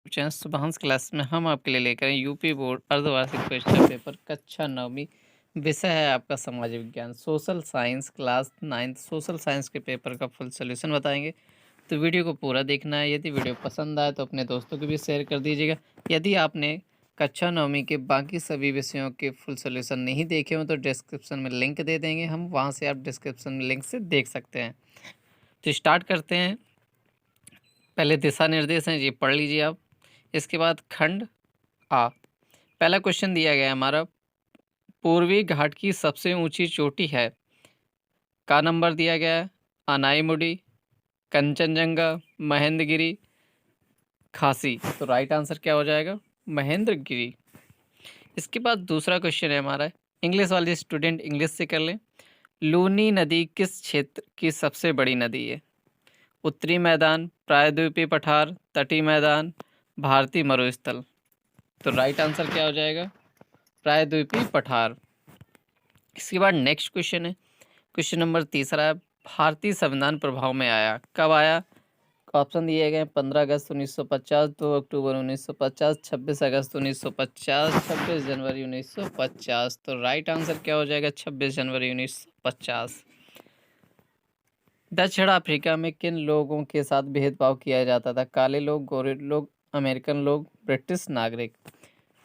Channel सुबहान्स class में हम आपके लिए लेकर आए यूपी बोर्ड अर्धवार्षिक क्वेश्चन पेपर कक्षा 9वीं। विषय है आपका समाज विज्ञान social science class 9th social science के पेपर का फुल सॉल्यूशन बताएंगे। तो वीडियो को पूरा देखना है। यदि वीडियो पसंद आए तो अपने दोस्तों को भी शेयर कर दीजिएगा। यदि आपने कक्षा 9वीं के बाकी सभी विषयों के फुल सॉल्यूशन नहीं देखे हो तो डिस्क्रिप्शन में लिंक दे देंगे हम, वहाँ से आप डिस्क्रिप्शन में लिंक से देख सकते हैं। तो स्टार्ट करते हैं। पहले दिशा निर्देश हैं, ये पढ़ लीजिए आप। इसके बाद खंड आ, पहला क्वेश्चन दिया गया है हमारा, पूर्वी घाट की सबसे ऊंची चोटी है। का नंबर दिया गया है अनाईमुडी, कंचनजंगा, महेंद्रगिरी, खासी। तो राइट आंसर क्या हो जाएगा महेंद्रगिरी। इसके बाद दूसरा क्वेश्चन है हमारा, इंग्लिश वाले स्टूडेंट इंग्लिश से कर लें। लूनी नदी किस क्षेत्र की सबसे बड़ी नदी है? उत्तरी मैदान, प्रायद्वीपीय पठार, तटीय मैदान, भारतीय मरुस्थल। तो राइट आंसर क्या हो जाएगा प्रायद्वीपीय पठार। इसके बाद नेक्स्ट क्वेश्चन है, क्वेश्चन नंबर तीसरा है, भारतीय संविधान प्रभाव में आया कब आया? ऑप्शन दिए गए 15 अगस्त 1950, 2 अक्टूबर 1950, 26 अगस्त 1950, 26 जनवरी 1950। तो राइट आंसर क्या हो जाएगा 26 जनवरी 1950। दक्षिण अफ्रीका में किन लोगों के साथ भेदभाव किया जाता था? काले लोग, गोरे लोग, अमेरिकन लोग, ब्रिटिश नागरिक।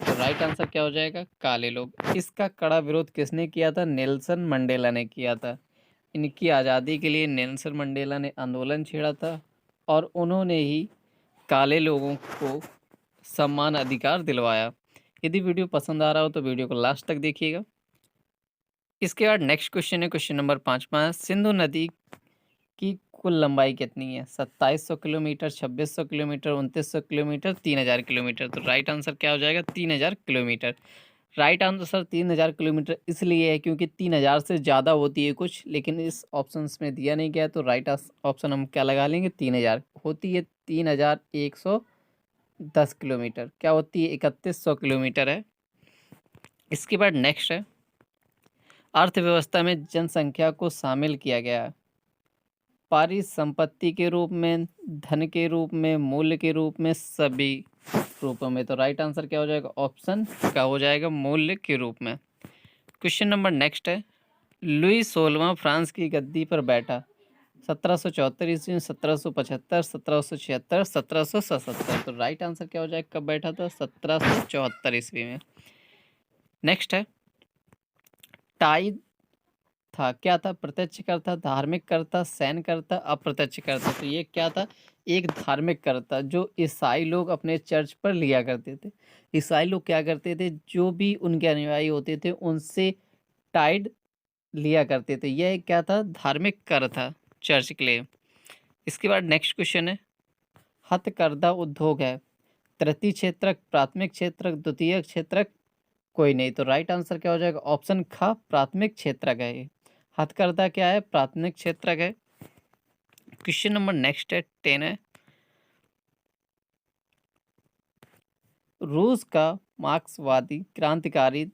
तो राइट आंसर क्या हो जाएगा काले लोग। इसका कड़ा विरोध किसने किया था? नेल्सन मंडेला ने किया था। इनकी आज़ादी के लिए नेल्सन मंडेला ने आंदोलन छेड़ा था और उन्होंने ही काले लोगों को समान अधिकार दिलवाया। यदि वीडियो पसंद आ रहा हो तो वीडियो को लास्ट तक देखिएगा। इसके बाद नेक्स्ट क्वेश्चन है, क्वेश्चन नंबर 5 सिंधु नदी की कुल लंबाई कितनी है? 2700 किलोमीटर, 2600 किलोमीटर, 2900 किलोमीटर, 3000 किलोमीटर। तो राइट आंसर क्या हो जाएगा 3000 किलोमीटर। राइट आंसर 3000 किलोमीटर इसलिए है क्योंकि 3000 से ज़्यादा होती है कुछ, लेकिन इस ऑप्शंस में दिया नहीं गया। तो राइट ऑप्शन हम क्या लगा लेंगे 3000 होती है। 3110 किलोमीटर क्या होती है 3100 किलोमीटर है। इसके बाद नेक्स्ट है, अर्थव्यवस्था में जनसंख्या को शामिल किया गया है परिसंपत्ति के रूप में, धन के रूप में, मूल्य के रूप में, सभी रूपों में। तो राइट आंसर क्या हो जाएगा ऑप्शन का हो जाएगा मूल्य के रूप में। क्वेश्चन नंबर नेक्स्ट है, लुई 16वां फ्रांस की गद्दी पर बैठा 1774 ईस्वी में, 1775, 1776, 1777। तो राइट आंसर क्या हो जाएगा कब बैठा था 1774 ईस्वी में। नेक्स्ट है, टाई था क्या था? प्रत्यक्ष कर था, धार्मिक कर था, सैन्य कर था, अप्रत्यक्ष कर था। तो ये क्या था? एक धार्मिक कर था जो ईसाई लोग अपने चर्च पर लिया करते थे। ईसाई लोग क्या करते थे, जो भी उनके अनुयायी होते थे उनसे टाइड लिया करते थे। यह क्या था? धार्मिक कर था चर्च के लिए। इसके बाद नेक्स्ट क्वेश्चन है, हथकरघा उद्योग है तृतीय क्षेत्रक, प्राथमिक क्षेत्रक, द्वितीय क्षेत्रक, कोई नहीं। तो राइट आंसर क्या हो जाएगा ऑप्शन ख प्राथमिक क्षेत्रक है। हथकरघा क्या है? प्राथमिक क्षेत्रक है। क्वेश्चन नंबर नेक्स्ट है 10 है, रूस का मार्क्सवादी क्रांतिकारी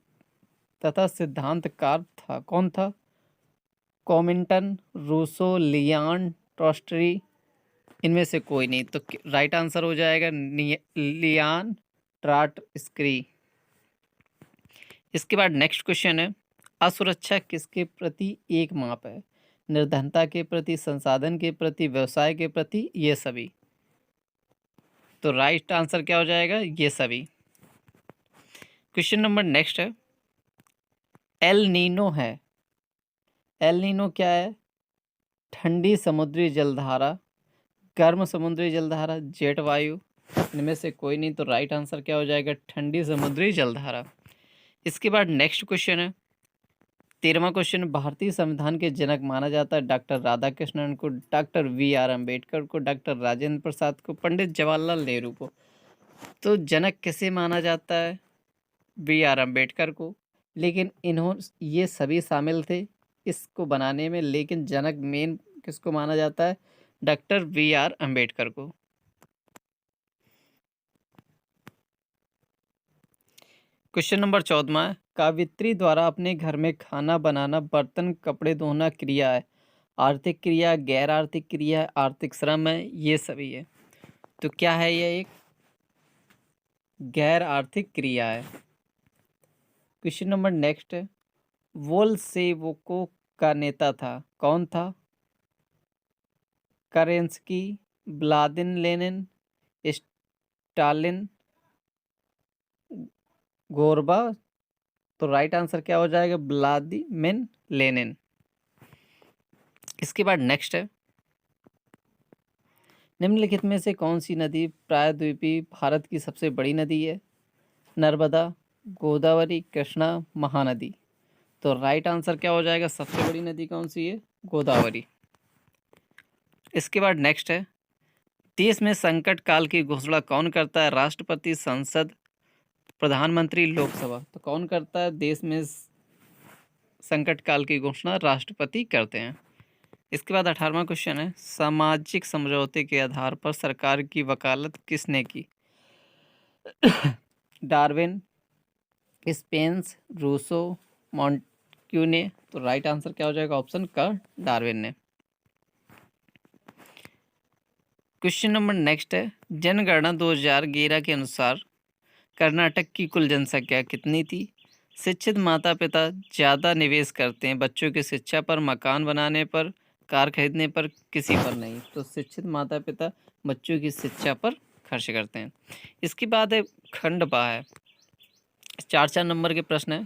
तथा सिद्धांतकार था, कौन था? कॉमिंटन, रूसो, लियान ट्रॉस्टरी, इनमें से कोई नहीं। तो राइट आंसर हो जाएगा लियान ट्रॉट्स्की। इसके बाद नेक्स्ट क्वेश्चन है, असुरक्षा किसके प्रति एक माप है? निर्धनता के प्रति, संसाधन के प्रति, व्यवसाय के प्रति, ये सभी। तो राइट आंसर क्या हो जाएगा ये सभी। क्वेश्चन नंबर नेक्स्ट है, एल नीनो है। एल नीनो क्या है? ठंडी समुद्री जलधारा, गर्म समुद्री जलधारा, जेट वायु, इनमें से कोई नहीं। तो राइट आंसर क्या हो जाएगा ठंडी समुद्री जलधारा। इसके बाद नेक्स्ट क्वेश्चन है 13वां क्वेश्चन, भारतीय संविधान के जनक माना जाता है डॉक्टर राधाकृष्णन को, डॉक्टर वी.आर. अम्बेडकर को, डॉक्टर राजेंद्र प्रसाद को, पंडित जवाहरलाल नेहरू को। तो जनक किसे माना जाता है? वी.आर. अम्बेडकर को। लेकिन ये सभी शामिल थे इसको बनाने में, लेकिन जनक मेन किसको माना जाता है? Doctor VR. अम्बेडकर को। क्वेश्चन नंबर 14 कावित्री द्वारा अपने घर में खाना बनाना, बर्तन कपड़े धोना क्रिया है, आर्थिक क्रिया, गैर आर्थिक क्रिया, आर्थिक श्रम है, ये सभी है। तो क्या है ये? एक गैर आर्थिक क्रिया है। क्वेश्चन नंबर नेक्स्ट है, वोल्सेवोको का नेता था, कौन था? करेंस्की, व्लादिन लेनिन, स्टालिन, गोरबा। तो राइट आंसर क्या हो जाएगा? Vladimir Lenin. इसके बाद नेक्स्ट है, निम्नलिखित में से कौन सी नदी प्रायद्वीपीय भारत की सबसे बड़ी नदी है? नर्मदा, गोदावरी, कृष्णा, महानदी। तो राइट आंसर क्या हो जाएगा? सबसे बड़ी नदी कौन सी है? गोदावरी। इसके बाद नेक्स्ट है, देश में संकट काल की घोषणा कौन करता है? राष्ट्रपति, संसद, प्रधानमंत्री, लोकसभा। तो कौन करता है देश में संकट काल की घोषणा? राष्ट्रपति करते हैं। इसके बाद 18वां क्वेश्चन है, सामाजिक समझौते के आधार पर सरकार की वकालत किसने की? डार्विन, स्पेंस, रूसो, मॉन्टेस्क्यू ने। तो राइट आंसर क्या हो जाएगा? ऑप्शन का डार्विन ने। क्वेश्चन नंबर नेक्स्ट है, जनगणना 2011 के अनुसार कर्नाटक की कुल जनसंख्या कितनी थी? शिक्षित माता पिता ज़्यादा निवेश करते हैं बच्चों की शिक्षा पर, मकान बनाने पर, कार खरीदने पर, किसी पर नहीं। तो शिक्षित माता पिता बच्चों की शिक्षा पर खर्च करते हैं। इसके बाद है खंड बा है, 4 नंबर के प्रश्न है,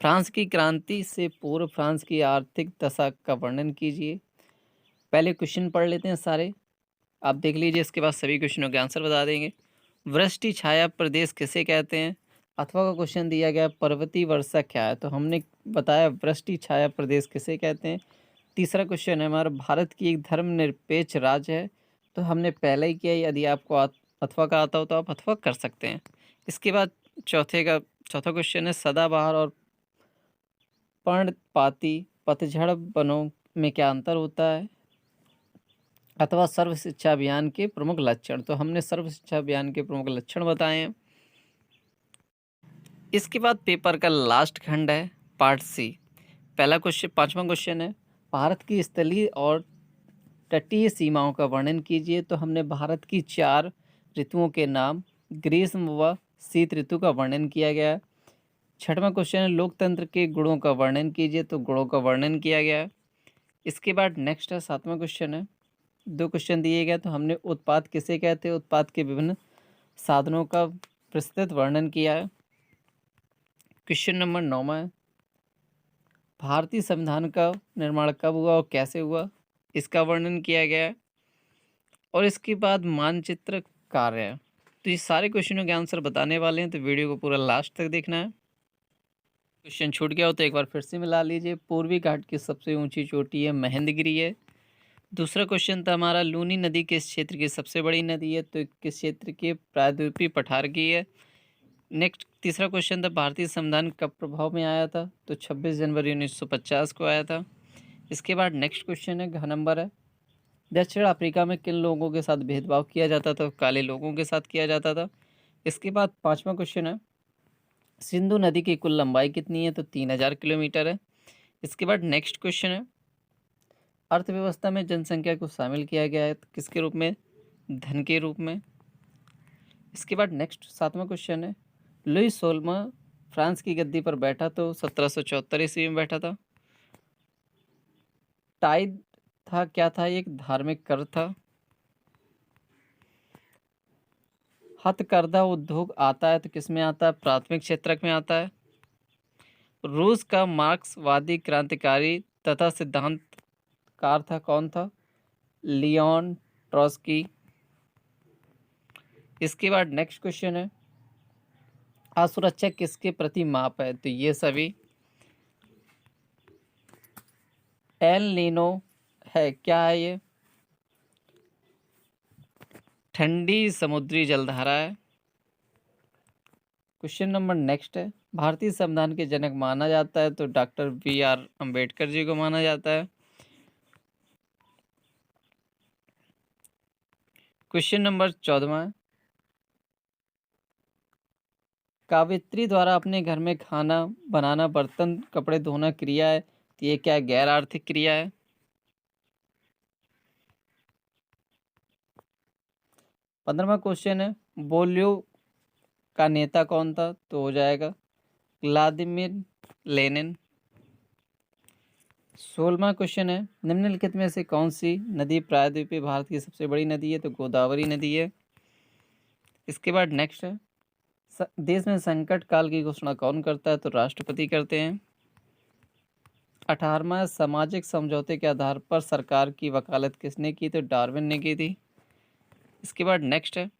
फ्रांस की क्रांति से पूर्व फ्रांस की आर्थिक दशा का वर्णन कीजिए। पहले क्वेश्चन पढ़ लेते हैं सारे, आप देख लीजिए, इसके बाद सभी क्वेश्चनों के आंसर बता देंगे। वृष्टि छाया प्रदेश किसे कहते हैं? अथवा का क्वेश्चन दिया गया, पर्वतीय वर्षा क्या है? तो हमने बताया वृष्टि छाया प्रदेश किसे कहते हैं। तीसरा क्वेश्चन है हमारा, भारत की एक धर्मनिरपेक्ष राज्य है। तो हमने पहले ही किया, यदि आपको अथवा का आता हो तो आप अथवा कर सकते हैं। इसके बाद चौथा क्वेश्चन है, सदाबहार और पर्णपाती पतझड़ वनों में क्या अंतर होता है? अथवा सर्व शिक्षा अभियान के प्रमुख लक्षण। तो हमने सर्व शिक्षा अभियान के प्रमुख लक्षण बताए हैं। इसके बाद पेपर का लास्ट खंड है, पार्ट सी। पहला क्वेश्चन, 5वां क्वेश्चन है, भारत की स्थलीय और तटीय सीमाओं का वर्णन कीजिए। तो हमने भारत की 4 ऋतुओं के नाम, ग्रीष्म व शीत ऋतु का वर्णन किया गया है। 6वां क्वेश्चन है, लोकतंत्र के गुणों का वर्णन कीजिए। तो गुणों का वर्णन किया गया है। इसके बाद नेक्स्ट है 7वां क्वेश्चन है, 2 क्वेश्चन दिए गए। तो हमने उत्पाद किसे कहते हैं? उत्पाद के विभिन्न साधनों का विस्तृत वर्णन किया है। क्वेश्चन नंबर 9वां है, भारतीय संविधान का निर्माण कब हुआ और कैसे हुआ? इसका वर्णन किया गया है। और इसके बाद मानचित्र कार्य है। तो ये सारे क्वेश्चनों के आंसर बताने वाले हैं, तो वीडियो को पूरा लास्ट तक देखना है। क्वेश्चन छूट गया हो तो एक बार फिर से मिला लीजिए। पूर्वी घाट की सबसे ऊंची चोटी है महेंद्रगिरी है। दूसरा क्वेश्चन था हमारा, लूनी नदी किस क्षेत्र की सबसे बड़ी नदी है? तो किस क्षेत्र के? प्रायद्वीपीय पठार की है। नेक्स्ट तीसरा क्वेश्चन था, भारतीय संविधान कब प्रभाव में आया था? तो 26 जनवरी 1950 को आया था। इसके बाद नेक्स्ट क्वेश्चन है, घ नंबर है, दक्षिण अफ्रीका में किन लोगों के साथ भेदभाव किया जाता था? काले लोगों के साथ किया जाता था। इसके बाद 5वां क्वेश्चन है, सिंधु नदी की कुल लंबाई कितनी है? तो 3000 किलोमीटर है। इसके बाद नेक्स्ट क्वेश्चन है, अर्थव्यवस्था में जनसंख्या को शामिल किया गया है तो किसके रूप में? धन के रूप में। इसके बाद नेक्स्ट 7वां क्वेश्चन है, लुई 16वां फ्रांस की गद्दी पर बैठा तो 1774 ईस्वी में बैठा था। टाइड था, क्या था? एक धार्मिक कर था। हथकरघा उद्योग आता है तो किस में आता है? प्राथमिक क्षेत्रक में आता है। रूस का मार्क्सवादी क्रांतिकारी तथा सिद्धांतकार था, कौन था? Leon Trotsky. इसके बाद नेक्स्ट क्वेश्चन है, असुरक्षा किसके प्रति माप है? तो ये सभी एल नीनो है, क्या है ये? ठंडी समुद्री जलधारा है। क्वेश्चन नंबर नेक्स्ट है, भारतीय संविधान के जनक माना जाता है तो डॉक्टर BR अम्बेडकर जी को माना जाता है। क्वेश्चन नंबर 14 है, कावित्री द्वारा अपने घर में खाना बनाना, बर्तन कपड़े धोना क्रिया है तो ये क्या? गैर आर्थिक क्रिया है। 15वां क्वेश्चन है, बोलियो का नेता कौन था? तो हो जाएगा व्लादिमीर लेनिन। 16वां क्वेश्चन है, निम्नलिखित में से कौन सी नदी प्रायद्वीपीय भारत की सबसे बड़ी नदी है? तो गोदावरी नदी है। इसके बाद नेक्स्ट है, देश में संकट काल की घोषणा कौन करता है? तो राष्ट्रपति करते हैं। 18वां, सामाजिक समझौते के आधार पर सरकार की वकालत किसने की? तो डार्विन ने की थी। इसके बाद नेक्स्ट है,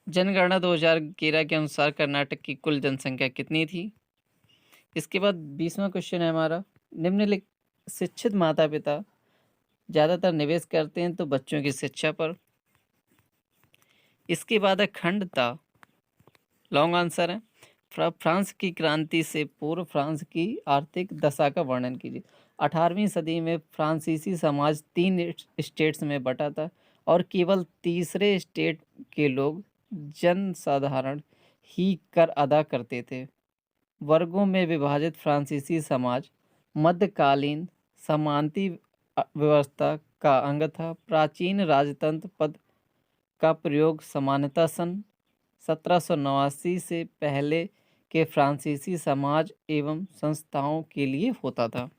जनगणना 2011 के अनुसार कर्नाटक की कुल जनसंख्या कितनी थी? इसके बाद 20वां क्वेश्चन है हमारा, निम्नलिखित शिक्षित माता पिता ज़्यादातर निवेश करते हैं तो बच्चों की शिक्षा पर। इसके बाद है खंडता, लॉन्ग आंसर है, फ्रांस की क्रांति से पूर्व फ्रांस की आर्थिक दशा का वर्णन कीजिए। 18वीं सदी में फ्रांसीसी समाज 3 स्टेट्स में बटा था और केवल तीसरे स्टेट के लोग जनसाधारण ही कर अदा करते थे। वर्गों में विभाजित फ्रांसीसी समाज मध्यकालीन सामंती व्यवस्था का अंग था। प्राचीन राजतंत्र पद का प्रयोग सामान्यतः सन 1789 से पहले के फ्रांसीसी समाज एवं संस्थाओं के लिए होता था।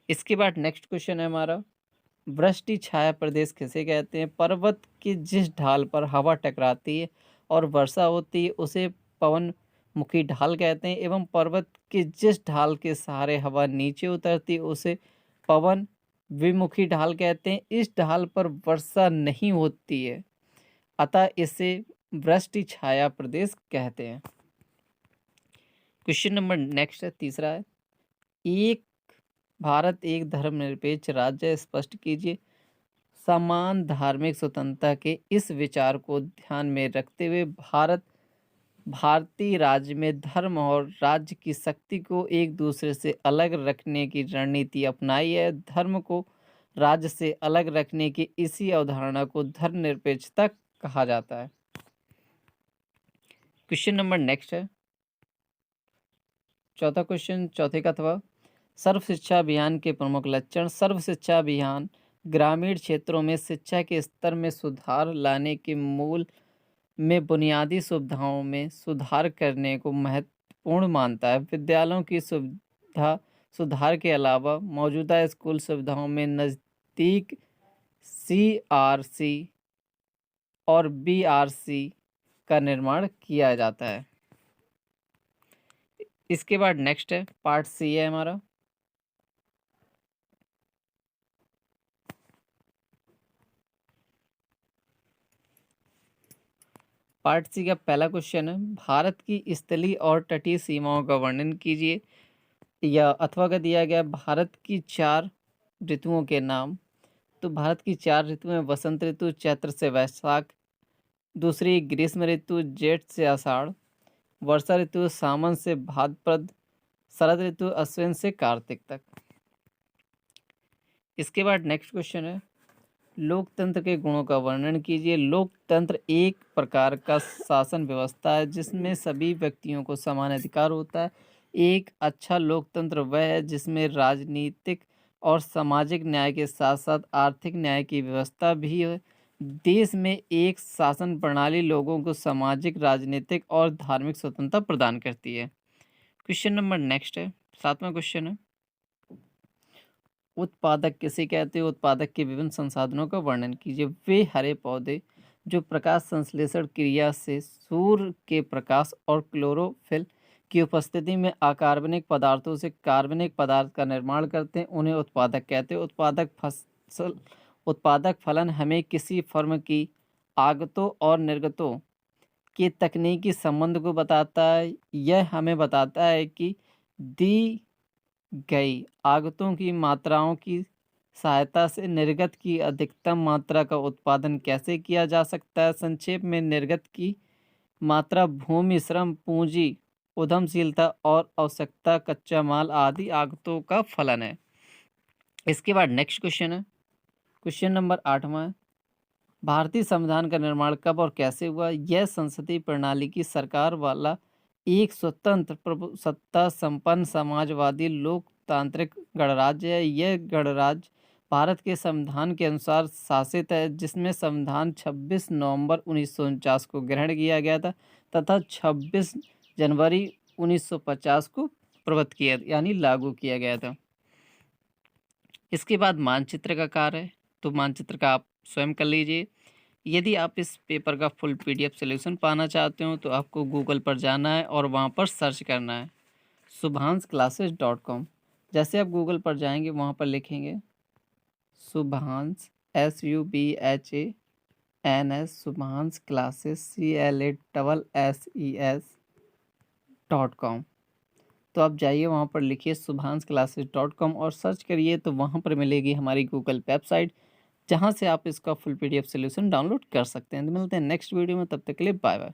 इसके बाद नेक्स्ट क्वेश्चन है हमारा, वृष्टि छाया प्रदेश किसे कहते हैं? पर्वत की जिस ढाल पर हवा टकराती है और वर्षा होती है उसे पवन मुखी ढाल कहते हैं, एवं पर्वत की जिस ढाल के सहारे हवा नीचे उतरती है उसे पवन विमुखी ढाल कहते हैं। इस ढाल पर वर्षा नहीं होती है, अतः इसे वृष्टि छाया प्रदेश कहते हैं। क्वेश्चन नंबर नेक्स्ट है, तीसरा है, एक भारत एक धर्मनिरपेक्ष राज्य स्पष्ट कीजिए। समान धार्मिक स्वतंत्रता के इस विचार को ध्यान में रखते हुए भारतीय राज्य में धर्म और राज्य की शक्ति को एक दूसरे से अलग रखने की रणनीति अपनाई है। धर्म को राज्य से अलग रखने की इसी अवधारणा को धर्मनिरपेक्षता कहा जाता है। क्वेश्चन नंबर नेक्स्ट है, चौथा क्वेश्चन, चौथे का था, सर्व शिक्षा अभियान के प्रमुख लक्षण। सर्व शिक्षा अभियान ग्रामीण क्षेत्रों में शिक्षा के स्तर में सुधार लाने के मूल में बुनियादी सुविधाओं में सुधार करने को महत्वपूर्ण मानता है। विद्यालयों की सुविधा सुधार के अलावा मौजूदा स्कूल सुविधाओं में नज़दीक CRC और BRC का निर्माण किया जाता है। इसके बाद नेक्स्ट है, पार्ट C है हमारा, पार्ट C का पहला क्वेश्चन है, भारत की स्थलीय और तटीय सीमाओं का वर्णन कीजिए। या अथवा का दिया गया भारत की 4 ऋतुओं के नाम। तो भारत की 4 ऋतुएं वसंत ऋतु चैत्र से वैशाख, दूसरी ग्रीष्म ऋतु जेठ से आषाढ़, वर्षा ऋतु सावन से भाद्रपद, शरद ऋतु अश्विन से कार्तिक तक। इसके बाद नेक्स्ट क्वेश्चन है, लोकतंत्र के गुणों का वर्णन कीजिए। लोकतंत्र एक प्रकार का शासन व्यवस्था है जिसमें सभी व्यक्तियों को समान अधिकार होता है। एक अच्छा लोकतंत्र वह है जिसमें राजनीतिक और सामाजिक न्याय के साथ साथ आर्थिक न्याय की व्यवस्था भी है। देश में एक शासन प्रणाली लोगों को सामाजिक, राजनीतिक और धार्मिक स्वतंत्रता प्रदान करती है। क्वेश्चन नंबर नेक्स्ट है, 7वां क्वेश्चन है, उत्पादक किसे कहते हैं? उत्पादक के विभिन्न संसाधनों का वर्णन कीजिए। वे हरे पौधे जो प्रकाश संश्लेषण क्रिया से सूर्य के प्रकाश और क्लोरोफिल की उपस्थिति में अकार्बनिक पदार्थों से कार्बनिक पदार्थ का निर्माण करते हैं, उन्हें उत्पादक कहते हैं। उत्पादक फलन हमें किसी फर्म की आगतों और निर्गतों के तकनीकी संबंध को बताता है। यह हमें बताता है कि दी गई आगतों की मात्राओं की सहायता से निर्गत की अधिकतम मात्रा का उत्पादन कैसे किया जा सकता है। संक्षेप में, निर्गत की मात्रा भूमि, श्रम, पूंजी, उद्यमशीलता और आवश्यकता, कच्चा माल आदि आगतों का फलन है। इसके बाद नेक्स्ट क्वेश्चन है, क्वेश्चन नंबर 8वां है, भारतीय संविधान का निर्माण कब और कैसे हुआ? यह संसदीय प्रणाली की सरकार वाला एक स्वतंत्र प्रभुसत्ता संपन्न समाजवादी लोकतांत्रिक गणराज्य है। यह गणराज्य भारत के संविधान के अनुसार शासित है, जिसमें संविधान 26 नवंबर 1949 को ग्रहण किया गया था तथा 26 जनवरी 1950 को प्रवत किया यानी लागू किया गया था। इसके बाद मानचित्र का कार्य है, तो मानचित्र का आप स्वयं कर लीजिए। यदि आप इस पेपर का फुल पीडीएफ सॉल्यूशन पाना चाहते हो तो आपको गूगल पर जाना है और वहाँ पर सर्च करना है subhansclasses.com। जैसे आप गूगल पर जाएंगे वहाँ पर लिखेंगे सुभांश SUBHANS सुभांश क्लासेस CLASSES.com। तो आप जाइए वहाँ पर लिखिए subhansclasses.com और सर्च करिए, तो वहाँ पर मिलेगी हमारी गूगल वेबसाइट, जहाँ से आप इसका फुल पीडीएफ सॉल्यूशन डाउनलोड कर सकते हैं। तो मिलते हैं नेक्स्ट वीडियो में, तब तक के लिए बाय बाय।